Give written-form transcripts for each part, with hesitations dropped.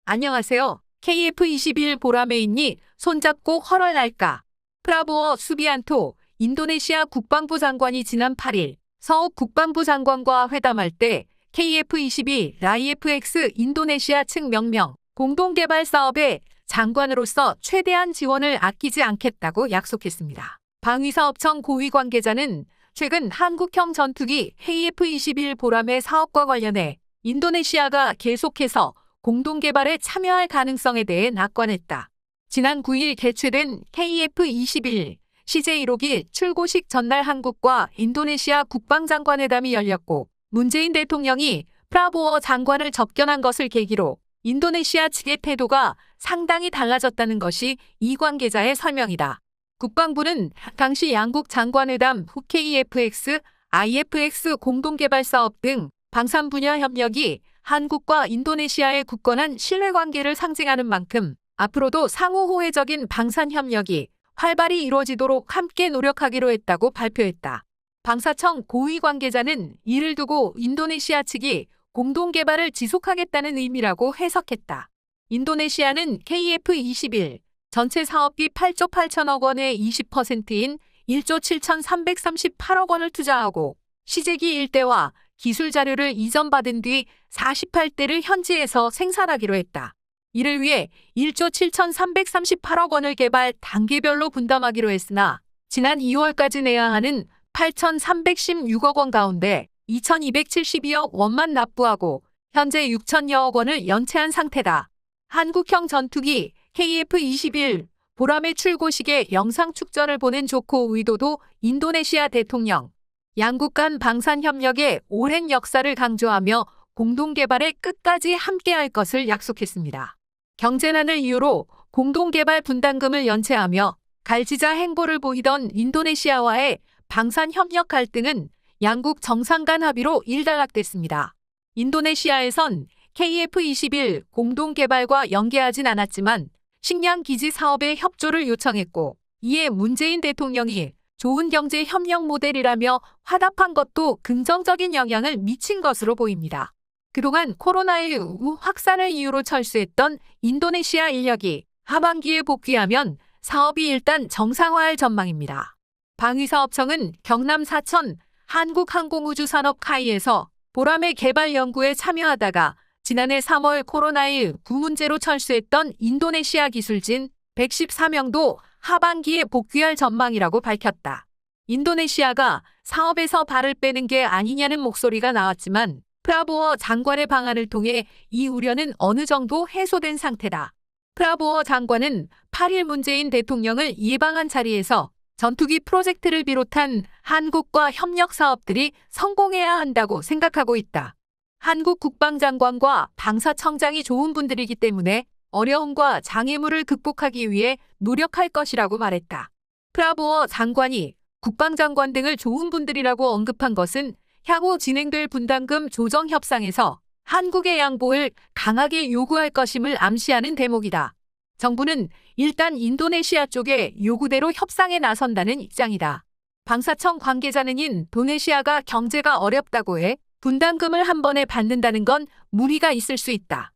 안녕하세요. KF21 보람에 있니 손잡고 헐헐날까? 프라보어 수비안토 인도네시아 국방부 장관이 지난 8일 서욱 국방부 장관과 회담할 때 KF22 라이FX 인도네시아 측 명명 공동개발 사업에 장관으로서 최대한 지원을 아끼지 않겠다고 약속했습니다. 방위사업청 고위 관계자는 최근 한국형 전투기 KF21 보람의 사업과 관련해 인도네시아가 계속해서 공동개발에 참여할 가능성에 대해 낙관했다. 지난 9일 개최된 KF21 CJ1호기 출고식 전날 한국과 인도네시아 국방장관회담이 열렸고 문재인 대통령이 프라보어 장관을 접견한 것을 계기로 인도네시아 측의 태도가 상당히 달라졌다는 것이 이 관계자의 설명이다. 국방부는 당시 양국 장관회담 후 KFX, IFX 공동개발 사업 등 방산 분야 협력이 한국과 인도네시아의 굳건한 신뢰관계를 상징하는 만큼 앞으로도 상호 호혜적인 방산 협력이 활발히 이루어지도록 함께 노력하기로 했다고 발표했다. 방사청 고위 관계자는 이를 두고 인도네시아 측이 공동개발을 지속하겠다는 의미라고 해석했다. 인도네시아는 KF21 전체 사업비 8조 8천억 원의 20%인 1조 7,338억 원을 투자하고 시제기 일대와 기술 자료를 이전받은 뒤 48대를 현지에서 생산하기로 했다. 이를 위해 1조 7,338억 원을 개발 단계별로 분담하기로 했으나 지난 2월까지 내야 하는 8,316억 원 가운데 2,272억 원만 납부하고 현재 6천여억 원을 연체한 상태다. 한국형 전투기 KF21 보람의 출고식에 영상 축전을 보낸 조코 위도도 인도네시아 대통령 양국 간 방산 협력의 오랜 역사를 강조하며 공동개발에 끝까지 함께할 것을 약속했습니다. 경제난을 이유로 공동개발 분담금을 연체하며 갈지자 행보를 보이던 인도네시아와의 방산 협력 갈등은 양국 정상 간 합의로 일단락됐습니다. 인도네시아에선 KF21 공동개발과 연계하진 않았지만 식량 기지 사업에 협조를 요청했고 이에 문재인 대통령이 좋은 경제 협력 모델이라며 화답한 것도 긍정적인 영향을 미친 것으로 보입니다. 그동안 코로나19 확산을 이유로 철수했던 인도네시아 인력이 하반기에 복귀하면 사업이 일단 정상화할 전망입니다. 방위사업청은 경남 사천 한국항공우주산업 카이에서 보람의 개발 연구에 참여하다가 지난해 3월 코로나19 문제로 철수했던 인도네시아 기술진 114명도 하반기에 복귀할 전망이라고 밝혔다. 인도네시아가 사업에서 발을 빼는 게 아니냐는 목소리가 나왔지만 프라보어 장관의 방안을 통해 이 우려는 어느 정도 해소된 상태다. 프라보어 장관은 8일 문재인 대통령을 예방한 자리에서 전투기 프로젝트를 비롯한 한국과 협력 사업들이 성공해야 한다고 생각하고 있다. 한국 국방장관과 방사청장이 좋은 분들이기 때문에 어려움과 장애물을 극복하기 위해 노력할 것이라고 말했다. 프라보어 장관이 국방장관 등을 좋은 분들이라고 언급한 것은 향후 진행될 분담금 조정 협상에서 한국의 양보를 강하게 요구할 것임을 암시하는 대목이다. 정부는 일단 인도네시아 쪽의 요구대로 협상에 나선다는 입장이다. 방사청 관계자는 인도네시아가 경제가 어렵다고 해 분담금을 한 번에 받는다는 건 무리가 있을 수 있다.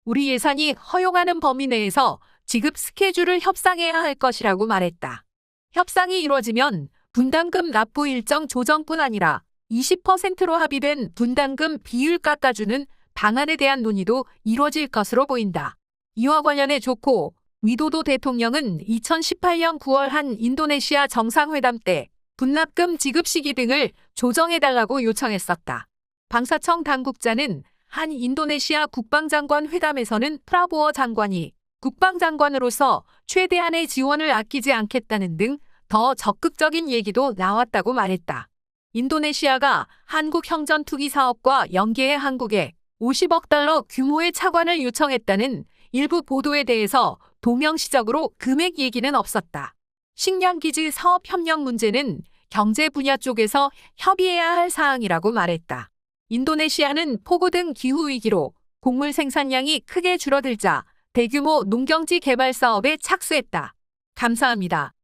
우리 예산이 허용하는 범위 내에서 지급 스케줄을 협상해야 할 것이라고 말했다. 협상이 이루어지면 분담금 납부 일정 조정뿐 아니라 20%로 합의된 분담금 비율 깎아주는 방안에 대한 논의도 이루어질 것으로 보인다. 이와 관련해 조코 위도도 대통령은 2018년 9월 한 인도네시아 정상회담 때 분납금 지급 시기 등을 조정해달라고 요청했었다. 방사청 당국자는 한 인도네시아 국방장관 회담에서는 프라보어 장관이 국방장관으로서 최대한의 지원을 아끼지 않겠다는 등 더 적극적인 얘기도 나왔다고 말했다. 인도네시아가 한국형 전투기 사업과 연계해 한국에 50억 달러 규모의 차관을 요청했다는 일부 보도에 대해서 동명시적으로 금액 얘기는 없었다. 식량기지 사업 협력 문제는 경제 분야 쪽에서 협의해야 할 사항이라고 말했다. 인도네시아는 폭우 등 기후위기로 곡물 생산량이 크게 줄어들자 대규모 농경지 개발 사업에 착수했다. 감사합니다.